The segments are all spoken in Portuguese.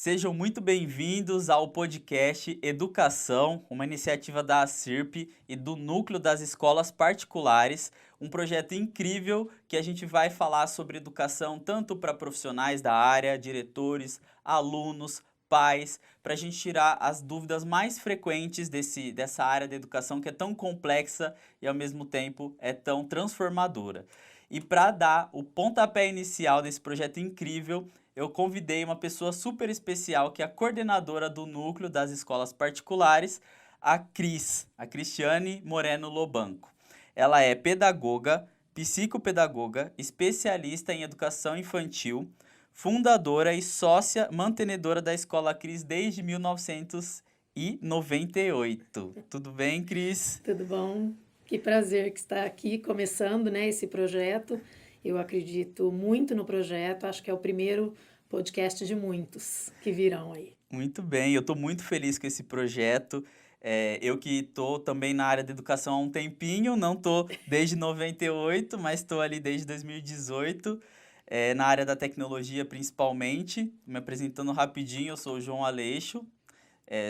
Sejam muito bem-vindos ao podcast Educação, uma iniciativa da ACIRP e do Núcleo das Escolas Particulares, um projeto incrível que a gente vai falar sobre educação tanto para profissionais da área, diretores, alunos, pais, para a gente tirar as dúvidas mais frequentes dessa área da educação que é tão complexa e ao mesmo tempo é tão transformadora. E para dar o pontapé inicial desse projeto incrível, eu convidei uma pessoa super especial, que é a coordenadora do Núcleo das Escolas Particulares, a Cristiane Moreno Lobanco. Ela é pedagoga, psicopedagoga, especialista em educação infantil, fundadora e sócia mantenedora da Escola Cris desde 1998. Tudo bem, Cris? Tudo bom? Que prazer que está aqui começando, né, esse projeto. Eu acredito muito no projeto, acho que é o primeiro podcast de muitos que virão aí. Muito bem, eu estou muito feliz com esse projeto. Eu que estou também na área da educação há um tempinho, não estou desde 98, mas estou ali desde 2018, na área da tecnologia principalmente. Me apresentando rapidinho, eu sou o João Aleixo,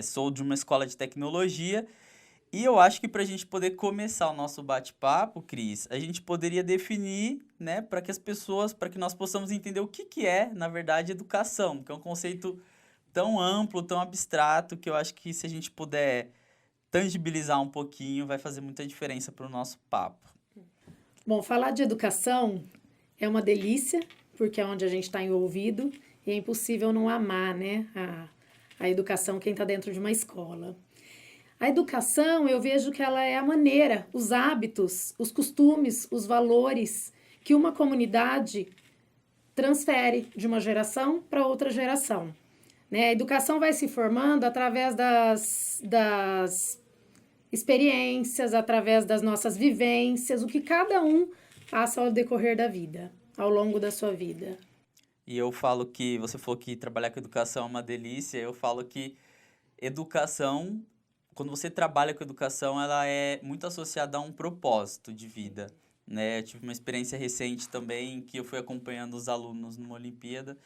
sou de uma escola de tecnologia. E eu acho que para a gente poder começar o nosso bate-papo, Cris, a gente poderia definir, né, para que nós possamos entender o que é, na verdade, educação, que é um conceito tão amplo, tão abstrato, que eu acho que se a gente puder tangibilizar um pouquinho, vai fazer muita diferença para o nosso papo. Bom, falar de educação é uma delícia, porque é onde a gente está envolvido, e é impossível não amar, né, a educação, quem está dentro de uma escola. A educação, eu vejo que ela é a maneira, os hábitos, os costumes, os valores que uma comunidade transfere de uma geração para outra geração. Né? A educação vai se formando através das experiências, através das nossas vivências, o que cada um passa ao decorrer da vida, ao longo da sua vida. E eu falo que, você falou que trabalhar com educação é uma delícia, eu falo que educação, quando você trabalha com educação, ela é muito associada a um propósito de vida, né? Eu tive uma experiência recente também que eu fui acompanhando os alunos numa Olimpíada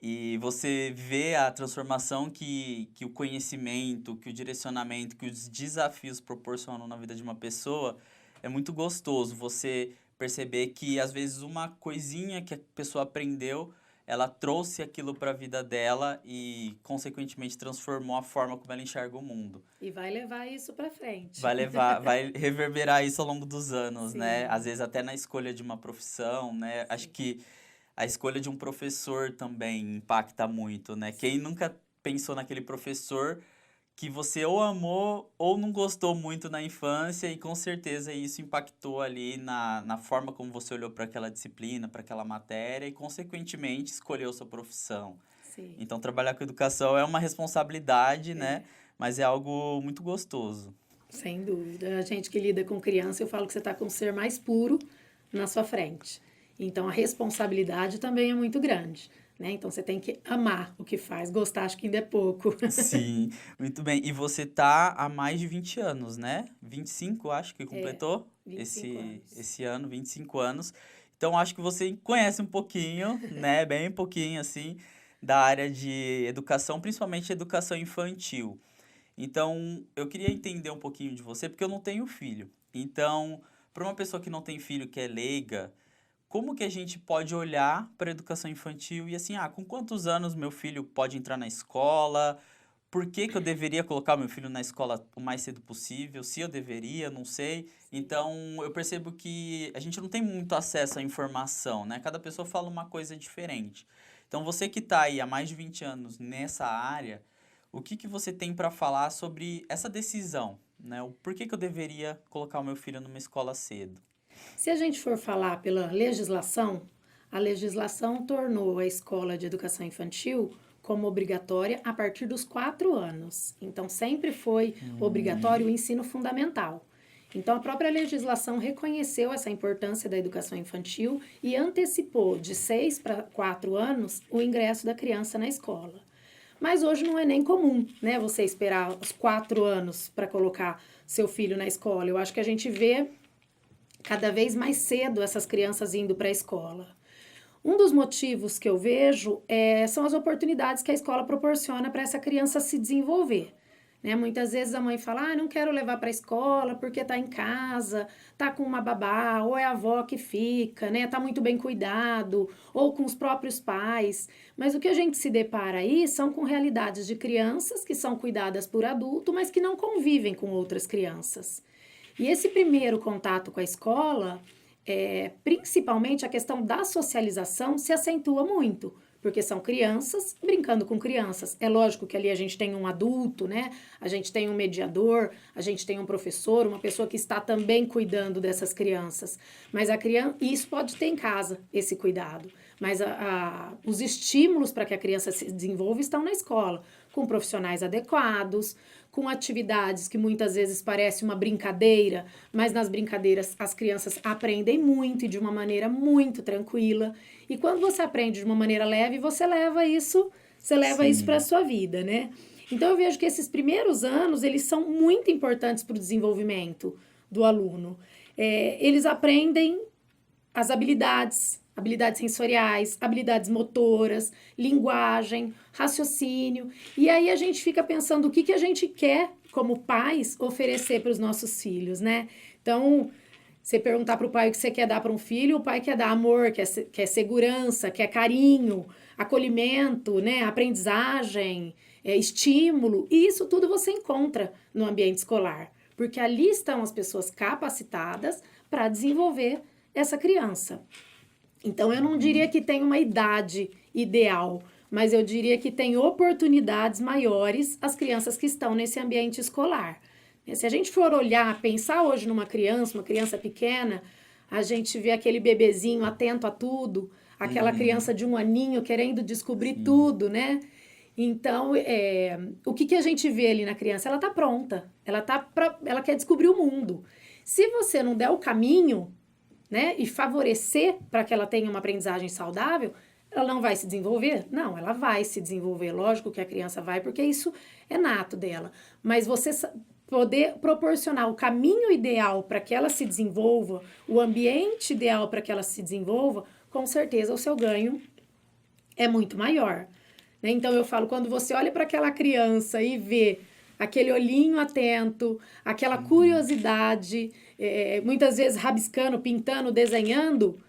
e você vê a transformação que o conhecimento, que o direcionamento, que os desafios proporcionam na vida de uma pessoa, é muito gostoso você perceber que às vezes uma coisinha que a pessoa aprendeu ela trouxe aquilo para a vida dela e, consequentemente, transformou a forma como ela enxerga o mundo. E vai levar isso para frente. Vai reverberar isso ao longo dos anos, Sim. né? Às vezes até na escolha de uma profissão, né? Sim. Acho que a escolha de um professor também impacta muito, né? Sim. Quem nunca pensou naquele professor que você ou amou ou não gostou muito na infância e com certeza isso impactou ali na forma como você olhou para aquela disciplina, para aquela matéria e consequentemente escolheu sua profissão. Sim. Então trabalhar com educação é uma responsabilidade, né? Mas é algo muito gostoso. Sem dúvida. A gente que lida com criança, eu falo que você está com o ser mais puro na sua frente. Então a responsabilidade também é muito grande. Né? Então, você tem que amar o que faz. Gostar, acho que ainda é pouco. Sim, muito bem. E você tá há mais de 20 anos, né? 25, acho que completou 25 anos. esse ano, 25 anos. Então, acho que você conhece um pouquinho, né? Bem pouquinho, assim, da área de educação, principalmente educação infantil. Então, eu queria entender um pouquinho de você, porque eu não tenho filho. Então, para uma pessoa que não tem filho, que é leiga, como que a gente pode olhar para a educação infantil e assim, com quantos anos meu filho pode entrar na escola? Por que que eu deveria colocar meu filho na escola o mais cedo possível? Se eu deveria, não sei. Então, eu percebo que a gente não tem muito acesso à informação, né? Cada pessoa fala uma coisa diferente. Então, você que está aí há mais de 20 anos nessa área, o que que você tem para falar sobre essa decisão, né? O por que que eu deveria colocar o meu filho numa escola cedo? Se a gente for falar pela legislação, a legislação tornou a escola de educação infantil como obrigatória a partir dos 4 anos. Então, sempre foi obrigatório o ensino fundamental. Então, a própria legislação reconheceu essa importância da educação infantil e antecipou de 6 para 4 anos o ingresso da criança na escola. Mas hoje não é nem comum, né, você esperar os 4 anos para colocar seu filho na escola. Eu acho que a gente vê cada vez mais cedo essas crianças indo para a escola. Um dos motivos que eu vejo são as oportunidades que a escola proporciona para essa criança se desenvolver. Né? Muitas vezes a mãe fala, não quero levar para a escola porque está em casa, está com uma babá, ou é a avó que fica, né? Está muito bem cuidado, ou com os próprios pais. Mas o que a gente se depara aí são com realidades de crianças que são cuidadas por adulto, mas que não convivem com outras crianças. E esse primeiro contato com a escola, principalmente a questão da socialização, se acentua muito. Porque são crianças brincando com crianças. É lógico que ali a gente tem um adulto, né? A gente tem um mediador, a gente tem um professor, uma pessoa que está também cuidando dessas crianças. Mas a criança, e isso pode ter em casa, esse cuidado. Mas os estímulos para que a criança se desenvolva estão na escola, com profissionais adequados, com atividades que muitas vezes parece uma brincadeira, mas nas brincadeiras as crianças aprendem muito e de uma maneira muito tranquila. E quando você aprende de uma maneira leve, você leva isso para a sua vida, né? Então eu vejo que esses primeiros anos, eles são muito importantes para o desenvolvimento do aluno. Eles aprendem as habilidades sensoriais, habilidades motoras, linguagem, raciocínio. E aí a gente fica pensando o que a gente quer, como pais, oferecer para os nossos filhos, né? Então, você perguntar para o pai o que você quer dar para um filho, o pai quer dar amor, quer segurança, quer carinho, acolhimento, né? Aprendizagem, estímulo. E isso tudo você encontra no ambiente escolar, porque ali estão as pessoas capacitadas para desenvolver essa criança. Então, eu não diria que tem uma idade ideal, mas eu diria que tem oportunidades maiores as crianças que estão nesse ambiente escolar. Se a gente for olhar, pensar hoje numa criança, uma criança pequena, a gente vê aquele bebezinho atento a tudo, aquela criança de 1 aninho querendo descobrir tudo, né? Então, o que a gente vê ali na criança? Ela está pronta, ela quer descobrir o mundo. Se você não der o caminho, né, e favorecer para que ela tenha uma aprendizagem saudável, ela não vai se desenvolver? Não, ela vai se desenvolver. Lógico que a criança vai, porque isso é nato dela. Mas você poder proporcionar o caminho ideal para que ela se desenvolva, o ambiente ideal para que ela se desenvolva, com certeza o seu ganho é muito maior. Né? Então, eu falo, quando você olha para aquela criança e vê aquele olhinho atento, aquela curiosidade, muitas vezes rabiscando, pintando, desenhando,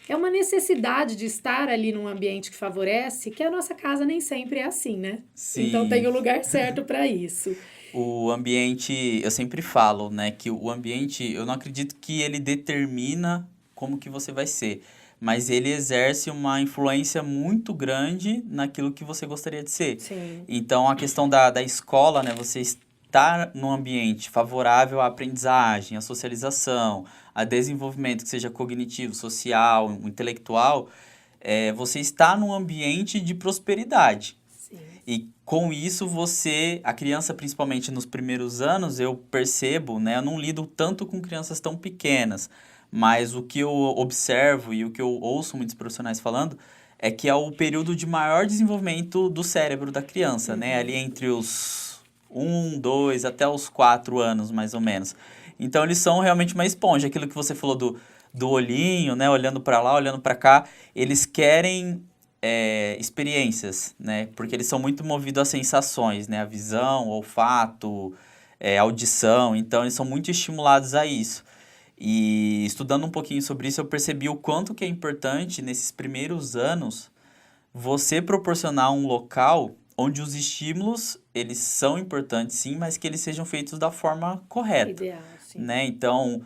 é uma necessidade de estar ali num ambiente que favorece, que a nossa casa nem sempre é assim, né? Sim. Então tem o lugar certo para isso. O ambiente, eu sempre falo, né, que o ambiente, eu não acredito que ele determina como que você vai ser, mas ele exerce uma influência muito grande naquilo que você gostaria de ser. Sim. Então, a questão da escola, né, você estar num ambiente favorável à aprendizagem, à socialização, a desenvolvimento que seja cognitivo, social, intelectual, você está num ambiente de prosperidade. Sim. E com isso a criança principalmente nos primeiros anos, eu percebo, né, eu não lido tanto com crianças tão pequenas, mas o que eu observo e o que eu ouço muitos profissionais falando é que é o período de maior desenvolvimento do cérebro da criança, né, ali entre os 1, 2, até os 4 anos, mais ou menos. Então, eles são realmente uma esponja. Aquilo que você falou do olhinho, né? Olhando para lá, olhando para cá. Eles querem experiências, né? Porque eles são muito movidos a sensações, né? A visão, o olfato, a audição. Então, eles são muito estimulados a isso. E estudando um pouquinho sobre isso, eu percebi o quanto que é importante, nesses primeiros anos, você proporcionar um local onde os estímulos, eles são importantes sim, mas que eles sejam feitos da forma correta. Ideal, sim. Né? Então,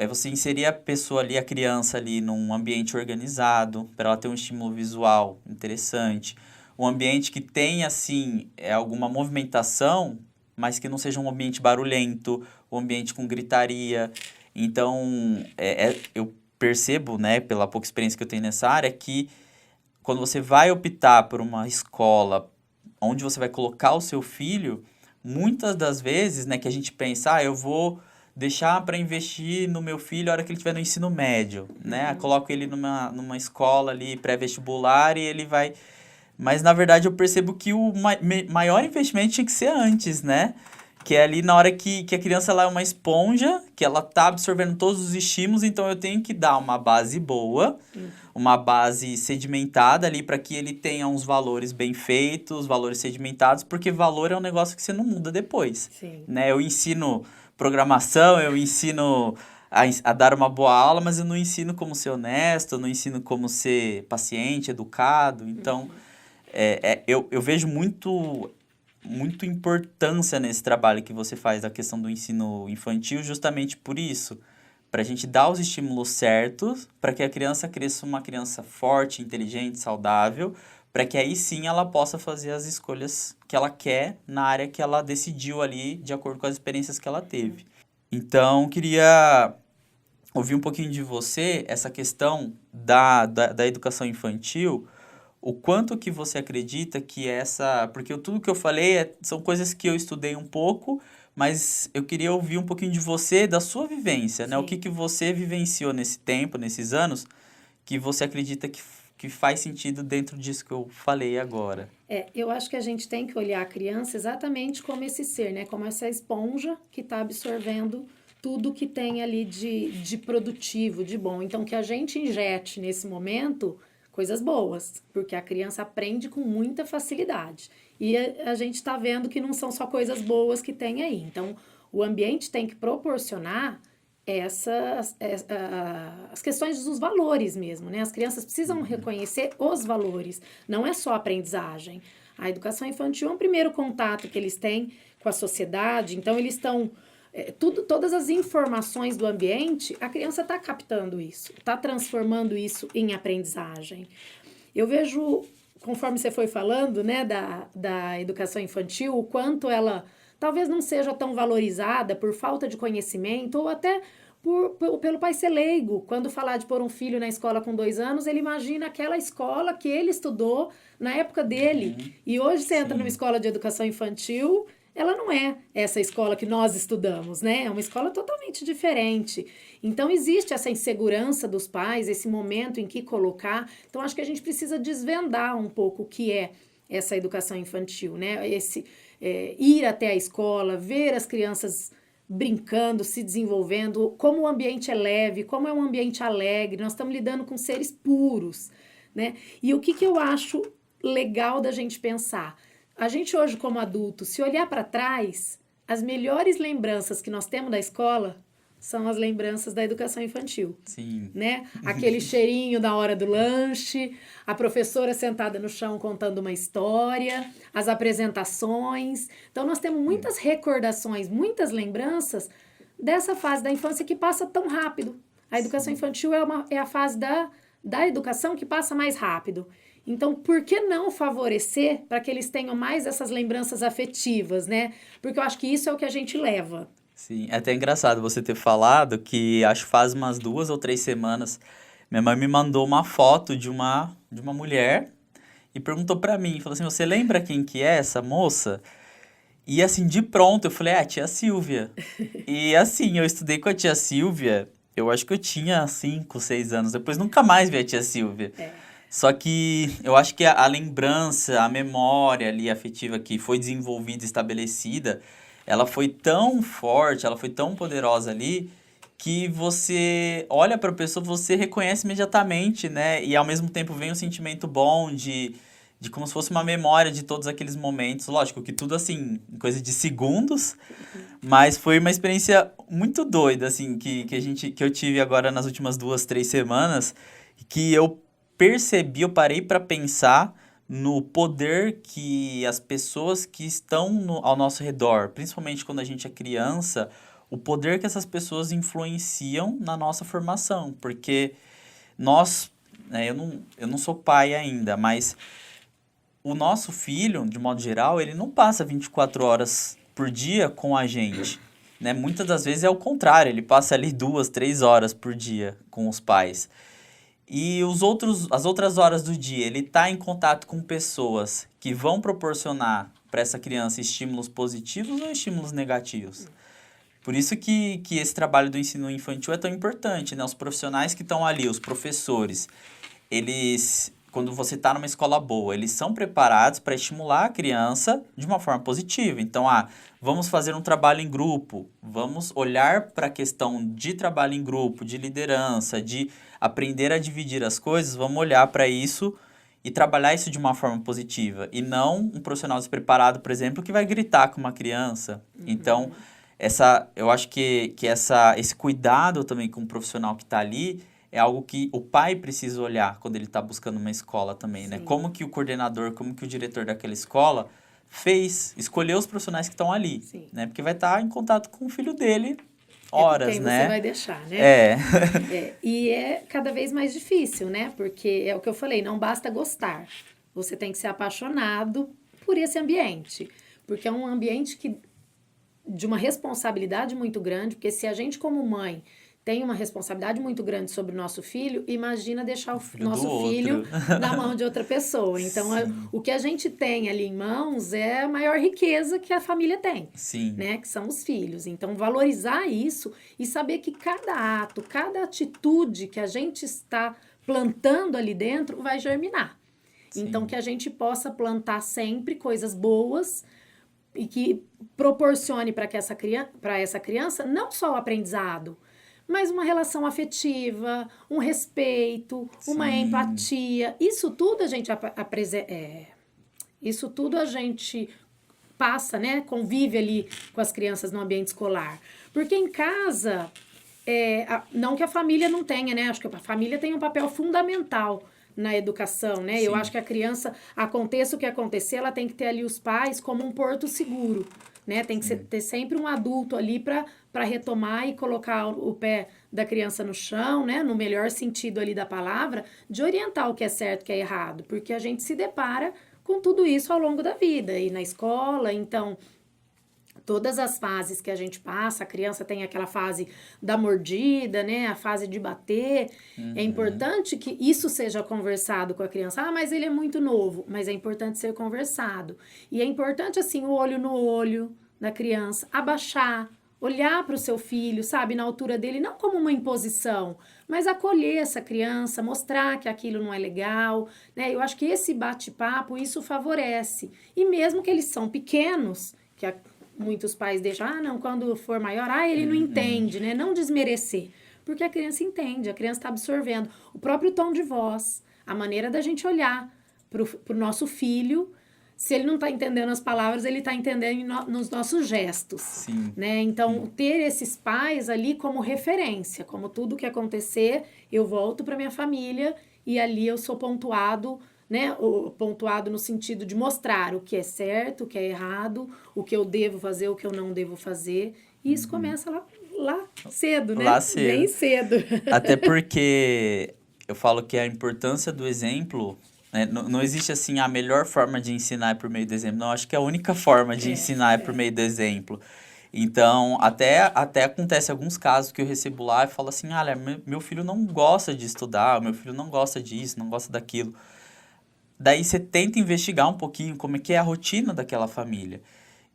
você inserir a pessoa ali, a criança ali num ambiente organizado, para ela ter um estímulo visual interessante. Um ambiente que tenha, assim, alguma movimentação, mas que não seja um ambiente barulhento, um ambiente com gritaria. Então, eu percebo, né, pela pouca experiência que eu tenho nessa área, que quando você vai optar por uma escola onde você vai colocar o seu filho, muitas das vezes, né, que a gente pensa, eu vou deixar para investir no meu filho na hora que ele estiver no ensino médio, né? Coloco ele numa escola ali pré-vestibular e ele vai... Mas, na verdade, eu percebo que o maior investimento tinha que ser antes, né? que é ali na hora que a criança ela é uma esponja, que ela tá absorvendo todos os estímulos, então eu tenho que dar uma base boa, uma base sedimentada ali para que ele tenha uns valores bem feitos, valores sedimentados, porque valor é um negócio que você não muda depois. Sim. Né? Eu ensino programação, eu ensino a dar uma boa aula, mas eu não ensino como ser honesto, eu não ensino como ser paciente, educado. Então, eu vejo muito importância nesse trabalho que você faz da questão do ensino infantil, justamente por isso. Para a gente dar os estímulos certos, para que a criança cresça uma criança forte, inteligente, saudável, para que aí sim ela possa fazer as escolhas que ela quer na área que ela decidiu ali, de acordo com as experiências que ela teve. Então, queria ouvir um pouquinho de você, essa questão da educação infantil, o quanto que você acredita que essa... Porque tudo que eu falei são coisas que eu estudei um pouco, mas eu queria ouvir um pouquinho de você, da sua vivência, né? O que você vivenciou nesse tempo, nesses anos, que você acredita que faz sentido dentro disso que eu falei agora. Eu acho que a gente tem que olhar a criança exatamente como esse ser, né? Como essa esponja que está absorvendo tudo que tem ali de produtivo, de bom. Então, que a gente injete nesse momento coisas boas, porque a criança aprende com muita facilidade. E a gente está vendo que não são só coisas boas que tem aí. Então, o ambiente tem que proporcionar as questões dos valores mesmo, né? As crianças precisam reconhecer os valores, não é só aprendizagem. A educação infantil é um primeiro contato que eles têm com a sociedade, então eles estão... todas as informações do ambiente, a criança está captando isso, está transformando isso em aprendizagem. Eu vejo, conforme você foi falando, né, da educação infantil, o quanto ela talvez não seja tão valorizada por falta de conhecimento ou até pelo pai ser leigo. Quando falar de pôr um filho na escola com 2 anos, ele imagina aquela escola que ele estudou na época dele. E hoje você entra numa escola de educação infantil, ela não é essa escola que nós estudamos, né? É uma escola totalmente diferente. Então, existe essa insegurança dos pais, esse momento em que colocar. Então, acho que a gente precisa desvendar um pouco o que é essa educação infantil, né? Ir até a escola, ver as crianças brincando, se desenvolvendo, como o ambiente é leve, como é um ambiente alegre, nós estamos lidando com seres puros, né? E o que eu acho legal da gente pensar? A gente hoje, como adulto, se olhar para trás, as melhores lembranças que nós temos da escola são as lembranças da educação infantil. Sim. Né? Aquele cheirinho da hora do lanche, a professora sentada no chão contando uma história, as apresentações. Então, nós temos muitas recordações, muitas lembranças dessa fase da infância que passa tão rápido. A educação infantil é a fase da educação que passa mais rápido. Então, por que não favorecer para que eles tenham mais essas lembranças afetivas, né? Porque eu acho que isso é o que a gente leva. Sim, é até engraçado você ter falado que acho que faz umas 2 ou 3 semanas minha mãe me mandou uma foto de uma mulher e perguntou pra mim, falou assim, você lembra quem que é essa moça? E assim, de pronto, eu falei, a tia Silvia. E assim, eu estudei com a tia Silvia, eu acho que eu tinha 5, 6 anos, depois nunca mais vi a tia Silvia. Só que eu acho que a lembrança, a memória ali afetiva que foi desenvolvida, estabelecida, ela foi tão forte, ela foi tão poderosa ali, que você olha para a pessoa, você reconhece imediatamente, né? E ao mesmo tempo vem um sentimento bom de como se fosse uma memória de todos aqueles momentos. Lógico que tudo assim, coisa de segundos, mas foi uma experiência muito doida, assim, que eu tive agora nas últimas 2, 3 semanas, que eu percebi, eu parei para pensar no poder que as pessoas que estão ao nosso redor, principalmente quando a gente é criança, o poder que essas pessoas influenciam na nossa formação. Porque nós, né, eu não sou pai ainda, mas o nosso filho, de modo geral, ele não passa 24 horas por dia com a gente. Né? Muitas das vezes é o contrário, ele passa ali 2, 3 horas por dia com os pais. E as outras horas do dia, ele está em contato com pessoas que vão proporcionar para essa criança estímulos positivos ou estímulos negativos. Por isso que esse trabalho do ensino infantil é tão importante, né? Os profissionais que estão ali, os professores, eles quando você está numa escola boa, eles são preparados para estimular a criança de uma forma positiva. Então, vamos fazer um trabalho em grupo, vamos olhar para a questão de trabalho em grupo, de liderança, de aprender a dividir as coisas, vamos olhar para isso e trabalhar isso de uma forma positiva. E não um profissional despreparado, por exemplo, que vai gritar com uma criança. Então, eu acho que esse cuidado também com o profissional que está ali é algo que o pai precisa olhar quando ele está buscando uma escola também, né? Como que o coordenador, como que o diretor daquela escola escolheu os profissionais que estão ali, né? Porque vai estar em contato com o filho dele horas, quem né? você vai deixar, né? E é cada vez mais difícil, né? Porque é o que eu falei, não basta gostar. Você tem que ser apaixonado por esse ambiente. Porque é um ambiente de uma responsabilidade muito grande, porque se a gente como mãe tem uma responsabilidade muito grande sobre o nosso filho, imagina deixar o nosso filho na mão de outra pessoa. Então, o que a gente tem ali em mãos é a maior riqueza que a família tem, né? Que são os filhos. Então, valorizar isso e saber que cada ato, cada atitude que a gente está plantando ali dentro vai germinar. Então, que a gente possa plantar sempre coisas boas e que proporcione para essa criança não só o aprendizado, mas uma relação afetiva, um respeito, uma empatia. Isso tudo a gente passa, né? Convive ali com as crianças no ambiente escolar. Porque em casa, não que a família não tenha, né? Acho que a família tem um papel fundamental na educação, né? Eu acho que a criança, aconteça o que acontecer, ela tem que ter ali os pais como um porto seguro, né? Tem que ter sempre um adulto ali para retomar e colocar o pé da criança no chão, né? No melhor sentido ali da palavra, de orientar o que é certo e o que é errado, porque a gente se depara com tudo isso ao longo da vida e na escola. Então, todas as fases que a gente passa, a criança tem aquela fase da mordida, né? A fase de bater. É importante que isso seja conversado com a criança. Mas ele é muito novo. Mas é importante ser conversado. E é importante, assim, o olho no olho da criança, abaixar, olhar para o seu filho, sabe? Na altura dele, não como uma imposição, mas acolher essa criança, mostrar que aquilo não é legal, né? Eu acho que esse bate-papo, isso favorece. E mesmo que eles são pequenos, que muitos pais deixam, não, quando for maior, ele não entende, né? Não desmerecer, porque a criança entende, a criança está absorvendo. O próprio tom de voz, a maneira da gente olhar para o nosso filho, se ele não está entendendo as palavras, ele está entendendo nos nossos gestos, né? Então, ter esses pais ali como referência, como tudo que acontecer, eu volto para minha família e ali eu sou pontuado, né? Pontuado no sentido de mostrar o que é certo, o que é errado, o que eu devo fazer, o que eu não devo fazer. E isso começa lá cedo, né? Lá cedo. Bem cedo. Até porque eu falo que a importância do exemplo, né? Não existe assim a melhor forma de ensinar é por meio do exemplo. Não, acho que a única forma de ensinar é por meio do exemplo. Então, até acontece alguns casos que eu recebo lá e falo assim, olha, meu filho não gosta de estudar, meu filho não gosta disso, não gosta daquilo. Daí você tenta investigar um pouquinho como é que é a rotina daquela família.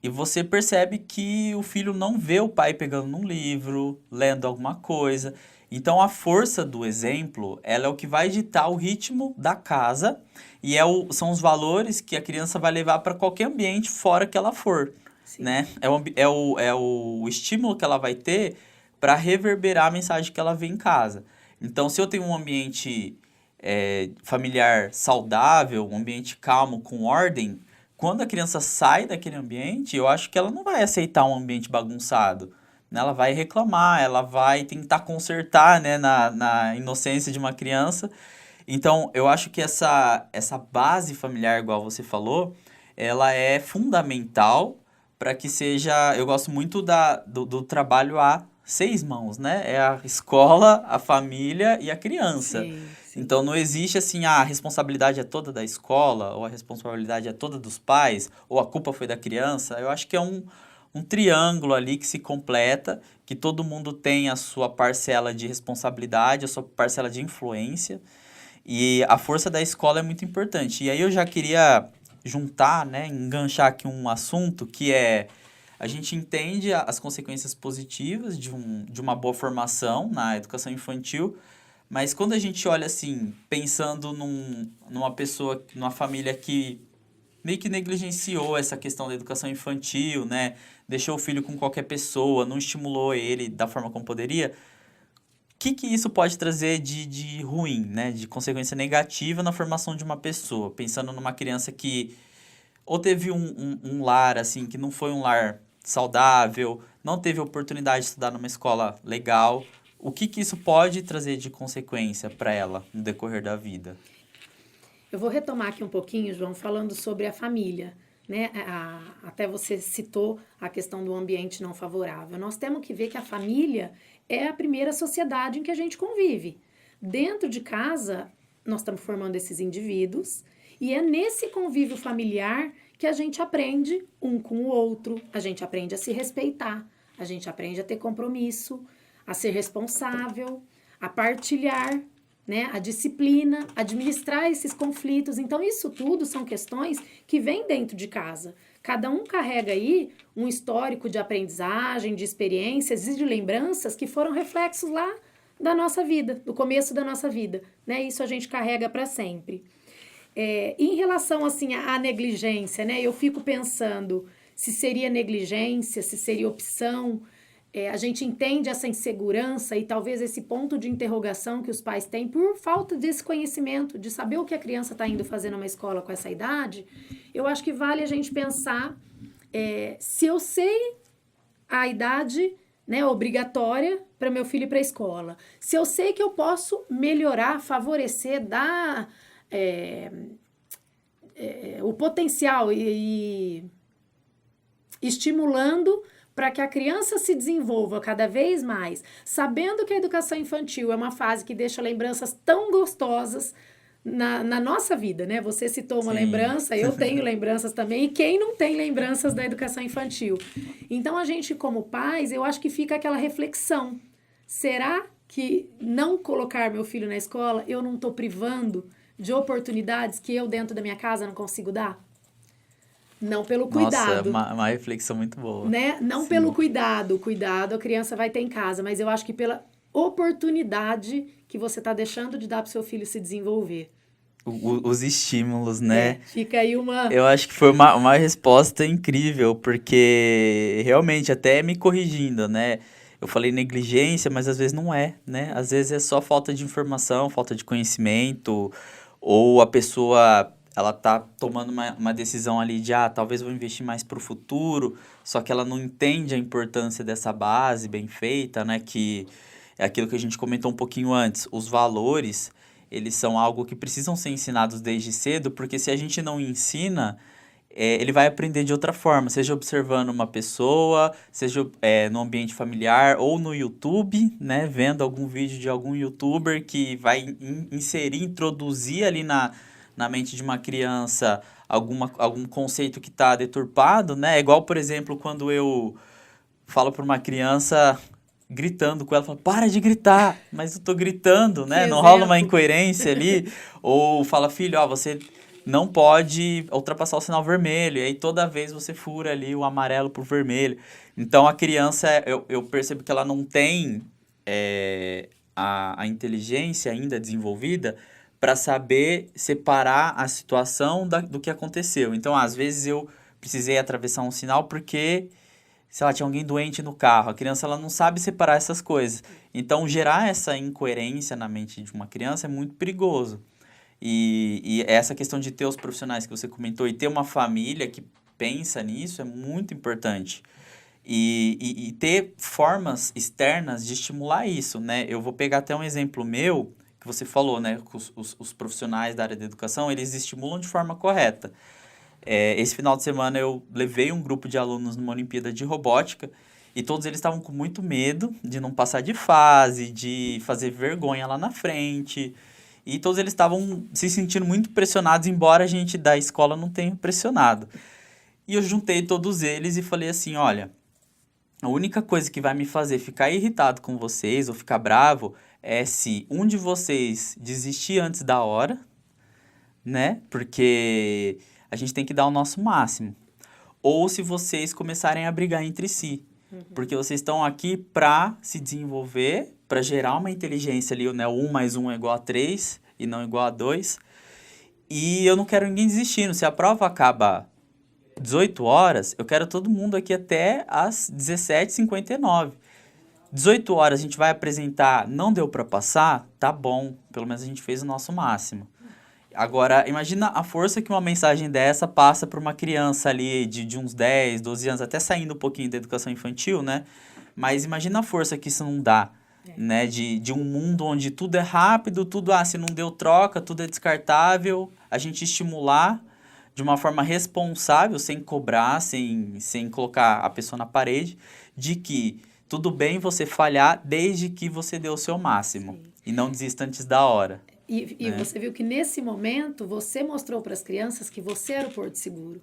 E você percebe que o filho não vê o pai pegando num livro, lendo alguma coisa. Então, a força do exemplo, ela é o que vai ditar o ritmo da casa e são os valores que a criança vai levar para qualquer ambiente fora que ela for, né? É o estímulo que ela vai ter para reverberar a mensagem que ela vê em casa. Então, se eu tenho um ambiente familiar saudável, um ambiente calmo, com ordem, quando a criança sai daquele ambiente, eu acho que ela não vai aceitar um ambiente bagunçado. Ela vai reclamar, ela vai tentar consertar, né, na inocência de uma criança. Então, eu acho que essa base familiar, igual você falou, ela é fundamental para que seja... Eu gosto muito do trabalho a 6 mãos, né? É a escola, a família e a criança. Sim. Então, não existe assim, a responsabilidade é toda da escola, ou a responsabilidade é toda dos pais, ou a culpa foi da criança. Eu acho que é um triângulo ali que se completa, que todo mundo tem a sua parcela de responsabilidade, a sua parcela de influência, e a força da escola é muito importante. E aí eu já queria juntar, né, enganchar aqui um assunto que é... A gente entende as consequências positivas de uma boa formação na educação infantil, Mas quando a gente olha assim, pensando numa pessoa, numa família que meio que negligenciou essa questão da educação infantil, né? Deixou o filho com qualquer pessoa, não estimulou ele da forma como poderia, o que isso pode trazer de ruim, né? De consequência negativa na formação de uma pessoa? Pensando numa criança que ou teve um lar, assim, que não foi um lar saudável, não teve oportunidade de estudar numa escola legal, o que isso pode trazer de consequência para ela no decorrer da vida? Eu vou retomar aqui um pouquinho, João, falando sobre a família, né? Até você citou a questão do ambiente não favorável. Nós temos que ver que a família é a primeira sociedade em que a gente convive. Dentro de casa, nós estamos formando esses indivíduos e é nesse convívio familiar que a gente aprende um com o outro, a gente aprende a se respeitar, a gente aprende a ter compromisso, a ser responsável, a partilhar, né, a disciplina, administrar esses conflitos. Então, isso tudo são questões que vêm dentro de casa. Cada um carrega aí um histórico de aprendizagem, de experiências e de lembranças que foram reflexos lá da nossa vida, do começo da nossa vida, né? Isso a gente carrega para sempre. Em relação, assim, à negligência, né? Eu fico pensando se seria negligência, se seria opção. A gente entende essa insegurança e talvez esse ponto de interrogação que os pais têm por falta desse conhecimento, de saber o que a criança está indo fazer numa escola com essa idade. Eu acho que vale a gente pensar se eu sei a idade, né, obrigatória para meu filho ir para a escola, se eu sei que eu posso melhorar, favorecer, dar o potencial e estimulando para que a criança se desenvolva cada vez mais, sabendo que a educação infantil é uma fase que deixa lembranças tão gostosas na nossa vida, né? Você citou uma Sim. lembrança, eu tenho lembranças também, e quem não tem lembranças da educação infantil? Então, a gente, como pais, eu acho que fica aquela reflexão. Será que não colocar meu filho na escola, eu não estou privando de oportunidades que eu, dentro da minha casa, não consigo dar? Não pelo cuidado. Nossa, uma reflexão muito boa. Né? Não Sim. pelo cuidado. O cuidado a criança vai ter em casa, mas eu acho que pela oportunidade que você está deixando de dar para o seu filho se desenvolver. Os estímulos, né? Fica aí uma... Eu acho que foi uma resposta incrível, porque realmente, até me corrigindo, né? Eu falei negligência, mas às vezes não é, né? Às vezes é só falta de informação, falta de conhecimento, ou a pessoa, ela tá tomando uma decisão ali de, talvez vou investir mais pro futuro, só que ela não entende a importância dessa base bem feita, né? Que é aquilo que a gente comentou um pouquinho antes, os valores, eles são algo que precisam ser ensinados desde cedo, porque se a gente não ensina, ele vai aprender de outra forma, seja observando uma pessoa, seja no ambiente familiar ou no YouTube, né, vendo algum vídeo de algum youtuber que vai inserir, introduzir ali na mente de uma criança algum conceito que está deturpado, né? É igual, por exemplo, quando eu falo para uma criança gritando com ela, fala, para de gritar, mas eu tô gritando, né? Não rola uma incoerência ali. Ou fala, filho, você não pode ultrapassar o sinal vermelho, e aí toda vez você fura ali o amarelo pro vermelho. Então a criança, eu percebo que ela não tem a inteligência ainda desenvolvida para saber separar a situação do que aconteceu. Então, às vezes eu precisei atravessar um sinal porque, sei lá, tinha alguém doente no carro. A criança, ela não sabe separar essas coisas. Então, gerar essa incoerência na mente de uma criança é muito perigoso. E essa questão de ter os profissionais que você comentou e ter uma família que pensa nisso é muito importante. E ter formas externas de estimular isso, né? Eu vou pegar até um exemplo meu, que você falou, né? Os profissionais da área da educação, eles estimulam de forma correta. Esse final de semana eu levei um grupo de alunos numa Olimpíada de Robótica e todos eles estavam com muito medo de não passar de fase, de fazer vergonha lá na frente. E todos eles estavam se sentindo muito pressionados, embora a gente da escola não tenha pressionado. E eu juntei todos eles e falei assim, olha, a única coisa que vai me fazer ficar irritado com vocês ou ficar bravo é se um de vocês desistir antes da hora, né? Porque a gente tem que dar o nosso máximo. Ou se vocês começarem a brigar entre si. Porque vocês estão aqui para se desenvolver, para gerar uma inteligência ali, né? 1 mais 1 é igual a 3 e não igual a 2. E eu não quero ninguém desistindo. Se a prova acaba 18 horas, eu quero todo mundo aqui até às 17h59. 18 horas a gente vai apresentar, não deu para passar? Tá bom, pelo menos a gente fez o nosso máximo. Agora, imagina a força que uma mensagem dessa passa para uma criança ali de uns 10, 12 anos, até saindo um pouquinho da educação infantil, né? Mas imagina a força que isso não dá, né? De um mundo onde tudo é rápido, tudo, se não deu troca, tudo é descartável. A gente estimular de uma forma responsável, sem cobrar, sem colocar a pessoa na parede, de que tudo bem você falhar desde que você dê o seu máximo. Sim. E não desista antes da hora. E você viu que nesse momento você mostrou para as crianças que você era o porto seguro.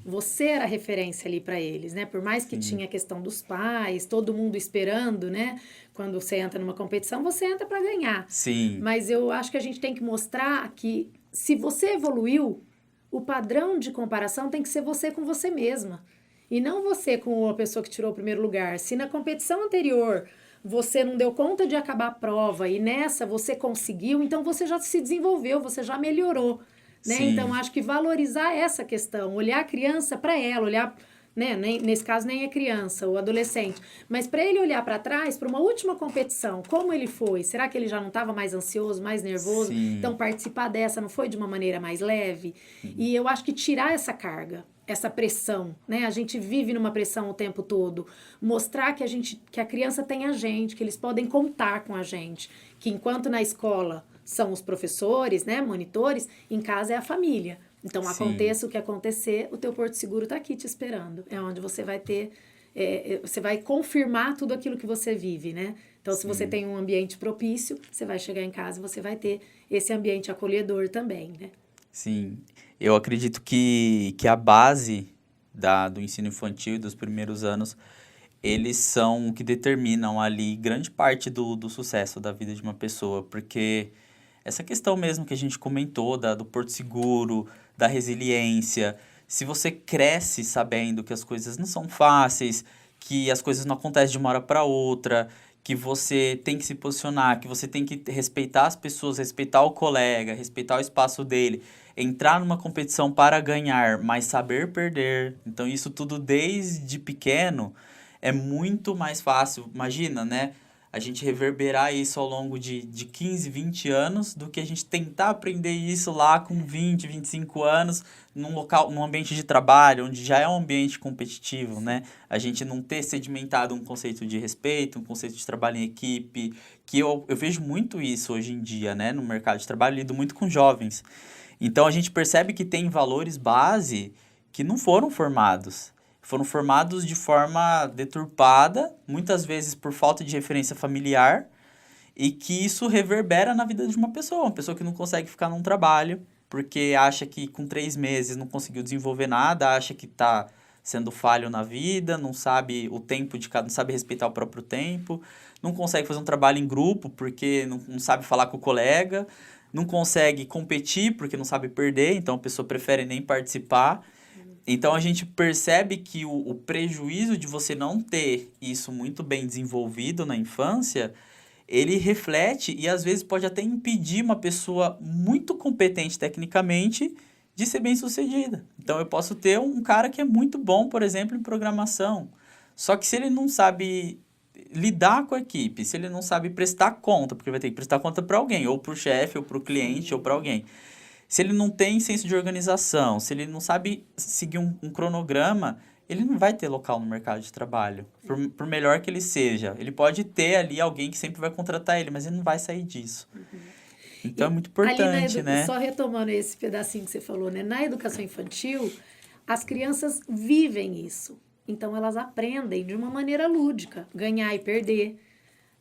Você era a referência ali para eles, né? Por mais que tinha a questão dos pais, todo mundo esperando, né? Quando você entra numa competição, você entra para ganhar. Sim. Mas eu acho que a gente tem que mostrar que se você evoluiu, o padrão de comparação tem que ser você com você mesma. E não você com a pessoa que tirou o primeiro lugar. Se na competição anterior você não deu conta de acabar a prova e nessa você conseguiu, então você já se desenvolveu, você já melhorou, né? Sim. Então, acho que valorizar essa questão, olhar a criança para ela, olhar, né? Nesse caso nem é criança, o adolescente, mas para ele olhar para trás, para uma última competição, como ele foi? Será que ele já não estava mais ansioso, mais nervoso? Sim. Então, participar dessa não foi de uma maneira mais leve? E eu acho que tirar essa carga, essa pressão, né? A gente vive numa pressão o tempo todo. Mostrar que a criança tem a gente, que eles podem contar com a gente. Que enquanto na escola são os professores, né, monitores, em casa é a família. Então, Sim. aconteça o que acontecer, o teu porto seguro está aqui te esperando. É onde você vai ter... você vai confirmar tudo aquilo que você vive, né? Então, se você tem um ambiente propício, você vai chegar em casa e você vai ter esse ambiente acolhedor também, né? Sim, eu acredito que a base do ensino infantil e dos primeiros anos, eles são o que determinam ali grande parte do sucesso da vida de uma pessoa, porque essa questão mesmo que a gente comentou, do porto seguro, da resiliência, se você cresce sabendo que as coisas não são fáceis, que as coisas não acontecem de uma hora para outra, que você tem que se posicionar, que você tem que respeitar as pessoas, respeitar o colega, respeitar o espaço dele, entrar numa competição para ganhar, mas saber perder. Então, isso tudo desde pequeno é muito mais fácil. Imagina, né? A gente reverberar isso ao longo de 15, 20 anos do que a gente tentar aprender isso lá com 20, 25 anos num ambiente de trabalho, onde já é um ambiente competitivo, né? A gente não ter sedimentado um conceito de respeito, um conceito de trabalho em equipe, que eu vejo muito isso hoje em dia, né? No mercado de trabalho, lido muito com jovens. Então, a gente percebe que tem valores base que não foram formados. Foram formados de forma deturpada, muitas vezes por falta de referência familiar, e que isso reverbera na vida de uma pessoa que não consegue ficar num trabalho, porque acha que com 3 meses não conseguiu desenvolver nada, acha que está sendo falho na vida, não sabe o tempo de cada, não sabe respeitar o próprio tempo, não consegue fazer um trabalho em grupo porque não sabe falar com o colega, não consegue competir porque não sabe perder, então a pessoa prefere nem participar. Então, a gente percebe que o prejuízo de você não ter isso muito bem desenvolvido na infância, ele reflete e, às vezes, pode até impedir uma pessoa muito competente tecnicamente de ser bem-sucedida. Então, eu posso ter um cara que é muito bom, por exemplo, em programação. Só que se ele não sabe lidar com a equipe, se ele não sabe prestar conta, porque vai ter que prestar conta para alguém, ou para o chefe, ou para o cliente, ou para alguém. Se ele não tem senso de organização, se ele não sabe seguir um cronograma, ele não vai ter local no mercado de trabalho. Por melhor que ele seja. Ele pode ter ali alguém que sempre vai contratar ele, mas ele não vai sair disso. Então, é muito importante, né? Só retomando esse pedacinho que você falou, né? Na educação infantil, as crianças vivem isso. Então, elas aprendem de uma maneira lúdica, ganhar e perder,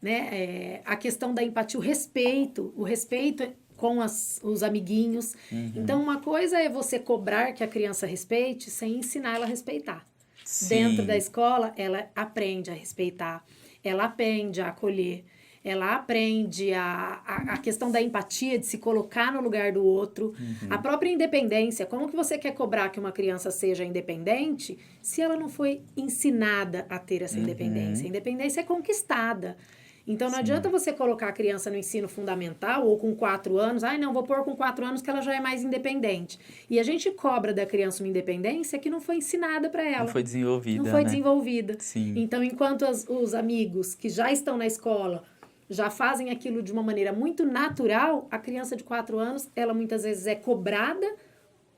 né? A questão da empatia, o respeito com os amiguinhos. Então, uma coisa é você cobrar que a criança respeite sem ensinar ela a respeitar. Sim. Dentro da escola, ela aprende a respeitar, ela aprende a acolher, ela aprende a questão da empatia, de se colocar no lugar do outro, a própria independência. Como que você quer cobrar que uma criança seja independente se ela não foi ensinada a ter essa independência? A independência é conquistada. Então, não Sim. adianta você colocar a criança no ensino fundamental ou com 4 anos. Ai, não, vou pôr com 4 anos que ela já é mais independente. E a gente cobra da criança uma independência que não foi ensinada para ela. Não foi desenvolvida, Não foi né? desenvolvida. Sim. Então, enquanto os amigos que já estão na escola já fazem aquilo de uma maneira muito natural, a criança de 4 anos, ela muitas vezes é cobrada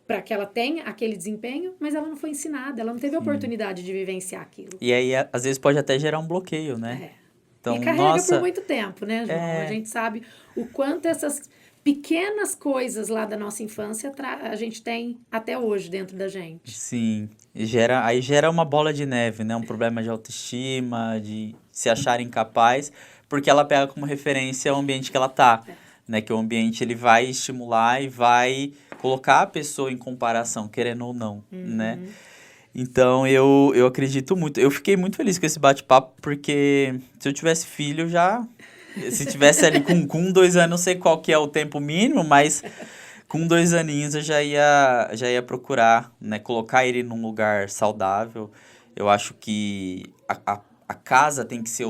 para que ela tenha aquele desempenho, mas ela não foi ensinada, ela não teve a oportunidade de vivenciar aquilo. E aí, às vezes, pode até gerar um bloqueio, né? Então, E carrega por muito tempo, né, João? A gente sabe o quanto essas pequenas coisas lá da nossa infância a gente tem até hoje dentro da gente. Sim, aí gera uma bola de neve, né? Um problema de autoestima, de se achar incapaz, porque ela pega como referência o ambiente que ela tá, né? Que o ambiente ele vai estimular e vai colocar a pessoa em comparação, querendo ou não, né? Então, eu acredito muito. Eu fiquei muito feliz com esse bate-papo, porque se eu tivesse filho, se tivesse ali com 2 anos, não sei qual que é o tempo mínimo, mas com 2 aninhos eu já ia procurar, né, colocar ele num lugar saudável. Eu acho que a casa tem que ser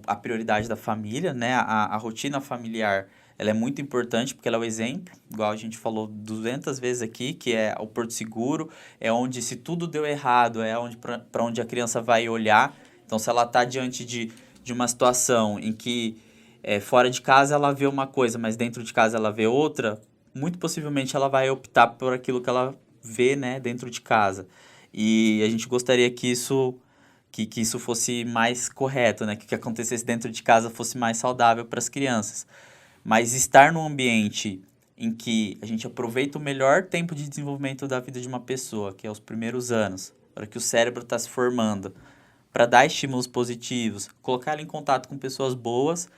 a prioridade da família, né? A rotina familiar, ela é muito importante porque ela é o exemplo, igual a gente falou 200 vezes aqui, que é o porto seguro, é onde se tudo deu errado, é onde para onde a criança vai olhar. Então, se ela está diante de uma situação em que fora de casa ela vê uma coisa, mas dentro de casa ela vê outra, muito possivelmente ela vai optar por aquilo que ela vê, né, dentro de casa. E a gente gostaria que isso fosse mais correto, né, que o que acontecesse dentro de casa fosse mais saudável para as crianças. Mas estar num ambiente em que a gente aproveita o melhor tempo de desenvolvimento da vida de uma pessoa, que é os primeiros anos, para que o cérebro está se formando, para dar estímulos positivos, colocar ela em contato com pessoas boas,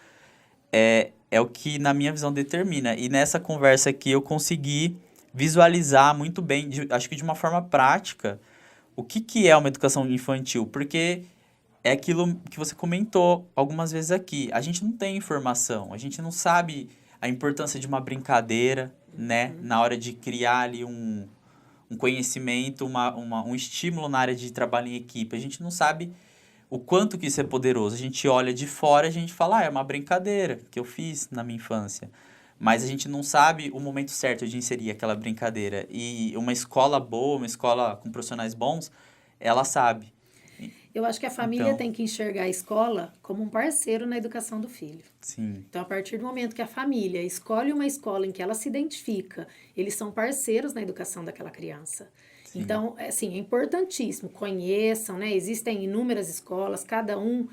é o que, na minha visão, determina. E nessa conversa aqui eu consegui visualizar muito bem, acho que de uma forma prática, o que é uma educação infantil. Porque é aquilo que você comentou algumas vezes aqui. A gente não tem informação, a gente não sabe a importância de uma brincadeira, né? Na hora de criar ali um conhecimento, um estímulo na área de trabalho em equipe. A gente não sabe o quanto que isso é poderoso. A gente olha de fora e a gente fala, é uma brincadeira que eu fiz na minha infância. Mas a gente não sabe o momento certo de inserir aquela brincadeira. E uma escola boa, uma escola com profissionais bons, ela sabe. Eu acho que a família tem que enxergar a escola como um parceiro na educação do filho. Sim. Então, a partir do momento que a família escolhe uma escola em que ela se identifica, eles são parceiros na educação daquela criança. Sim. Então, assim, é importantíssimo, conheçam, né? Existem inúmeras escolas, cada um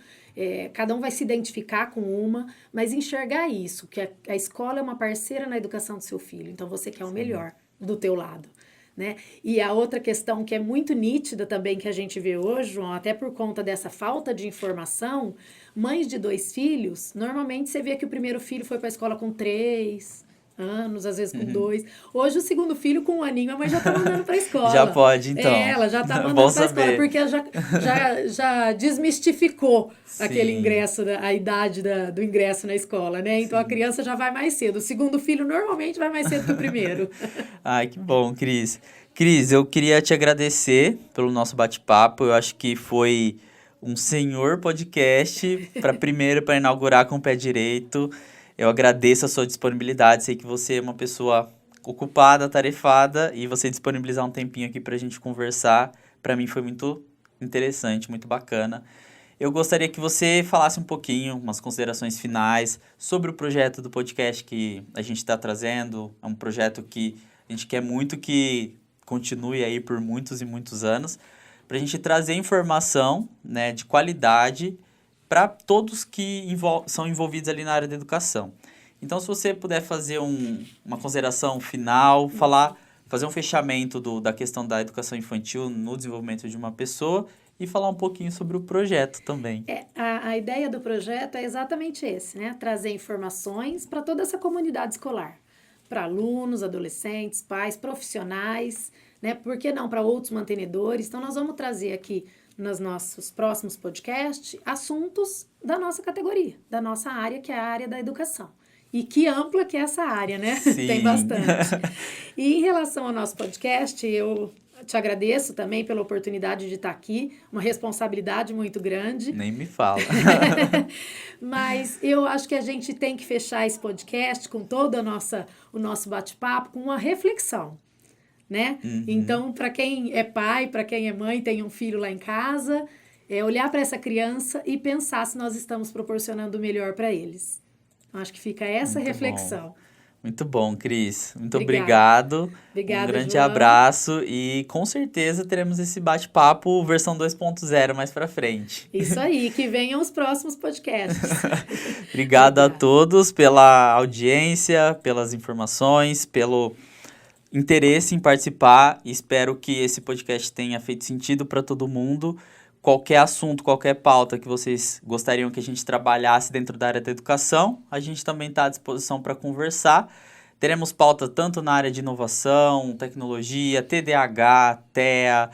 vai se identificar com uma, mas enxergar isso, que a escola é uma parceira na educação do seu filho. Então, você quer o melhor do teu lado. Né? E a outra questão que é muito nítida também que a gente vê hoje, João, até por conta dessa falta de informação, mães de 2 filhos, normalmente você vê que o primeiro filho foi para a escola com 3 anos, às vezes com 2. Hoje o segundo filho com 1 aninho, a mãe já tá mandando para a escola. Já pode, então. Ela já tá mandando para a escola, porque ela já desmistificou aquele ingresso, a idade do ingresso na escola, né? Então, a criança já vai mais cedo. O segundo filho normalmente vai mais cedo que o primeiro. Ai, que bom, Cris. Cris, eu queria te agradecer pelo nosso bate-papo. Eu acho que foi um senhor podcast para inaugurar com o pé direito. Eu agradeço a sua disponibilidade. Sei que você é uma pessoa ocupada, atarefada, e você disponibilizar um tempinho aqui para a gente conversar, para mim foi muito interessante, muito bacana. Eu gostaria que você falasse um pouquinho, umas considerações finais sobre o projeto do podcast que a gente está trazendo. É um projeto que a gente quer muito que continue aí por muitos e muitos anos, para a gente trazer informação, né, de qualidade para todos que são envolvidos ali na área da educação. Então, se você puder fazer uma consideração final, fazer um fechamento da questão da educação infantil no desenvolvimento de uma pessoa e falar um pouquinho sobre o projeto também. A ideia do projeto é exatamente esse, né? Trazer informações para toda essa comunidade escolar, para alunos, adolescentes, pais, profissionais, né? Por que não para outros mantenedores? Então, nós vamos trazer aqui nos nossos próximos podcasts assuntos da nossa categoria, da nossa área, que é a área da educação. E que ampla que é essa área, né? Sim. Tem bastante. E em relação ao nosso podcast, eu te agradeço também pela oportunidade de estar aqui, uma responsabilidade muito grande. Nem me fala. Mas eu acho que a gente tem que fechar esse podcast com todo o nosso bate-papo com uma reflexão, né? Então, para quem é pai, para quem é mãe, tem um filho lá em casa, olhar para essa criança e pensar se nós estamos proporcionando o melhor para eles. Acho que fica essa Muito reflexão. bom. Muito bom, Cris. Muito Obrigada. obrigado. Obrigada, Um grande João. abraço e com certeza teremos esse bate-papo versão 2.0 mais pra frente. Isso aí, que venham os próximos podcasts. Obrigado a todos pela audiência, pelas informações, pelo interesse em participar. Espero que esse podcast tenha feito sentido para todo mundo. Qualquer assunto, qualquer pauta que vocês gostariam que a gente trabalhasse dentro da área da educação, a gente também está à disposição para conversar. Teremos pauta tanto na área de inovação, tecnologia, TDAH, TEA,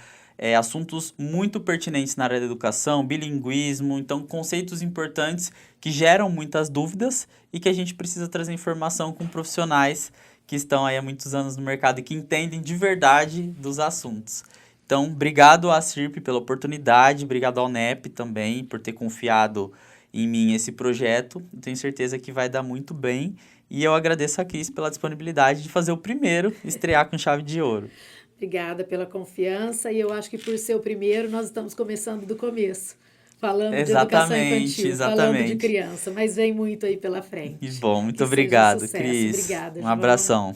assuntos muito pertinentes na área da educação, bilinguismo, então conceitos importantes que geram muitas dúvidas e que a gente precisa trazer informação com profissionais que estão aí há muitos anos no mercado e que entendem de verdade dos assuntos. Então, obrigado à CIRP pela oportunidade, obrigado ao NEP também por ter confiado em mim esse projeto. Eu tenho certeza que vai dar muito bem e eu agradeço a Cris pela disponibilidade de fazer o primeiro, estrear com chave de ouro. Obrigada pela confiança e eu acho que por ser o primeiro nós estamos começando do começo, falando de educação infantil, falando de criança, mas vem muito aí pela frente. Que bom, muito que obrigado, seja um sucesso. Cris. Obrigada, Um João. abração.